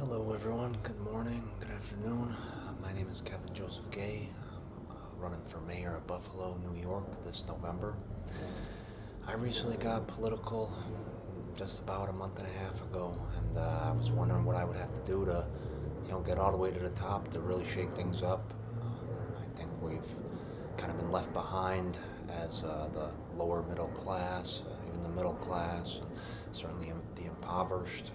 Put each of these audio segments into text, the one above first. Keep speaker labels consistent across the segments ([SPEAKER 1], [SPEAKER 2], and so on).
[SPEAKER 1] Hello, everyone. Good morning, good afternoon. My name is Kevin Joseph Gay. I'm running for mayor of Buffalo, New York this November. I recently got political just about a month and a half ago, and I was wondering what I would have to do to, get all the way to the top to really shake things up. I think we've kind of been left behind as the lower middle class, even the middle class, and certainly the impoverished.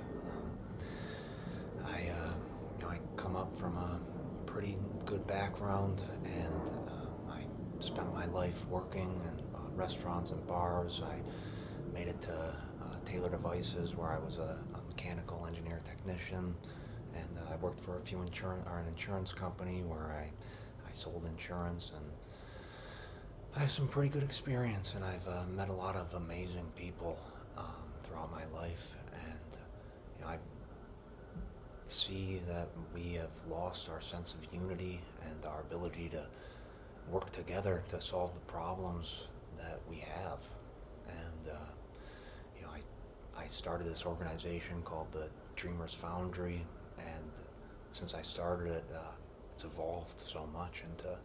[SPEAKER 1] I come up from a pretty good background, and I spent my life working in restaurants and bars. I made it to Taylor Devices, where I was a mechanical engineer technician, and I worked for an insurance company where I sold insurance, and I have some pretty good experience, and I've met a lot of amazing people throughout my life, and I see that we have lost our sense of unity and our ability to work together to solve the problems that we have. And I started this organization called the Dreamers Foundry, and since I started it, it's evolved so much into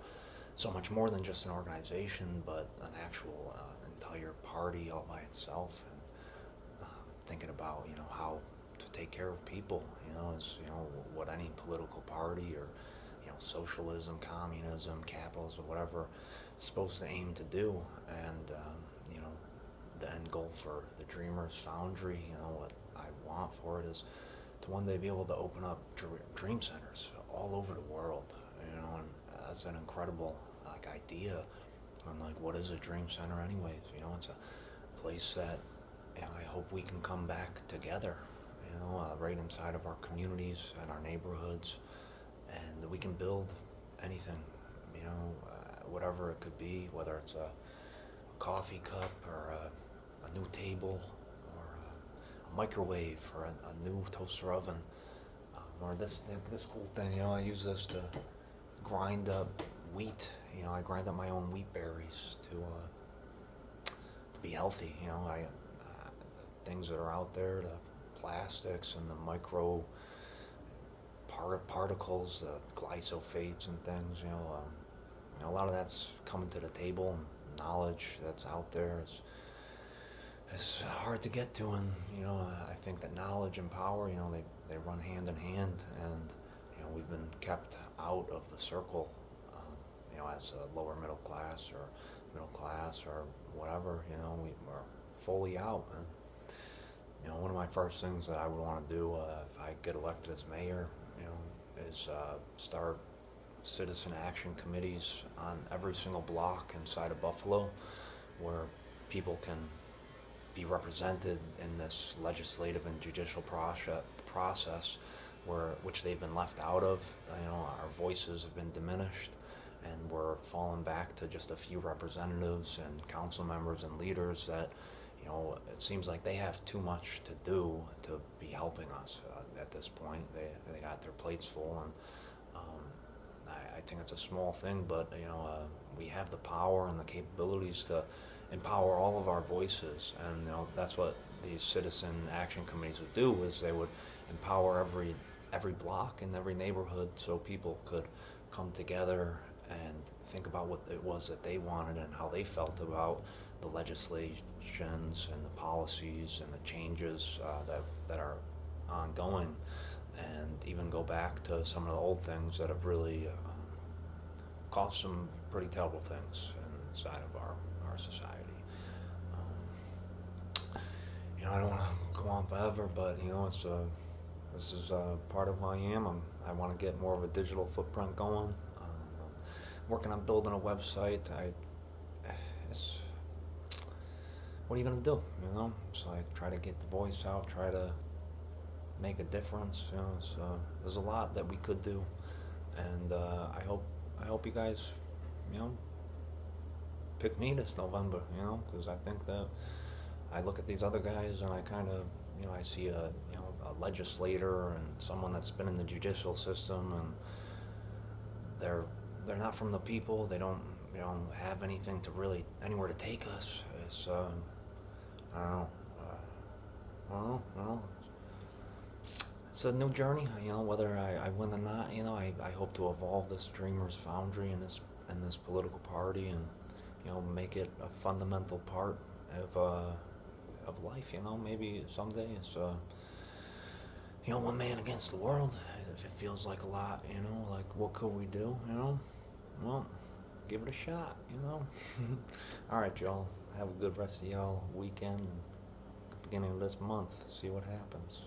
[SPEAKER 1] so much more than just an organization, but an actual entire party all by itself. And thinking about how to take care of people, is what any political party or socialism, communism, capitalism, whatever is supposed to aim to do. And the end goal for the Dreamers Foundry, what I want for it is to one day be able to open up dream centers all over the world. And that's an incredible idea. And what is a dream center anyways? It's a place that I hope we can come back together, right inside of our communities and our neighborhoods, and we can build anything, whatever it could be, whether it's a coffee cup or a new table or a microwave or a new toaster oven, or this cool thing. I use this to grind up wheat. I grind up my own wheat berries to be healthy. Things that are out there, the plastics and the micro particles, the glyphosates and things. A lot of that's coming to the table, and knowledge that's out there. It's hard to get to, and I think that knowledge and power, they run hand in hand, and we've been kept out of the circle, as a lower middle class or middle class or whatever. We're fully out, and one of my first things that I would want to do if I get elected as mayor, is start citizen action committees on every single block inside of Buffalo, where people can be represented in this legislative and judicial process, which they've been left out of. Our voices have been diminished, and we're falling back to just a few representatives and council members and leaders that, it seems like they have too much to do to be helping us at this point. They got their plates full, and I think it's a small thing, but we have the power and the capabilities to empower all of our voices, and that's what these citizen action committees would do, is they would empower every block and every neighborhood, so people could come together and think about what it was that they wanted and how they felt about the legislations and the policies and the changes that are ongoing, and even go back to some of the old things that have really caused some pretty terrible things inside of our society. I don't want to go on forever, but this is part of who I am. I want to get more of a digital footprint going. I'm working on building a website. What are you gonna do? So I try to get the voice out, try to make a difference. So there's a lot that we could do, and I hope you guys, pick me this November. Because I think that I look at these other guys and I kind of, I see a legislator and someone that's been in the judicial system, and they're not from the people. They don't have anything to really anywhere to take us. It's I don't know. It's it's a new journey. Whether I win or not, I hope to evolve this Dreamers Foundry and this political party, and make it a fundamental part of life. Maybe someday it's one man against the world. It feels like a lot. Like what could we do? Well, give it a shot. All right, y'all. Have a good rest of y'all weekend and beginning of this month. See what happens.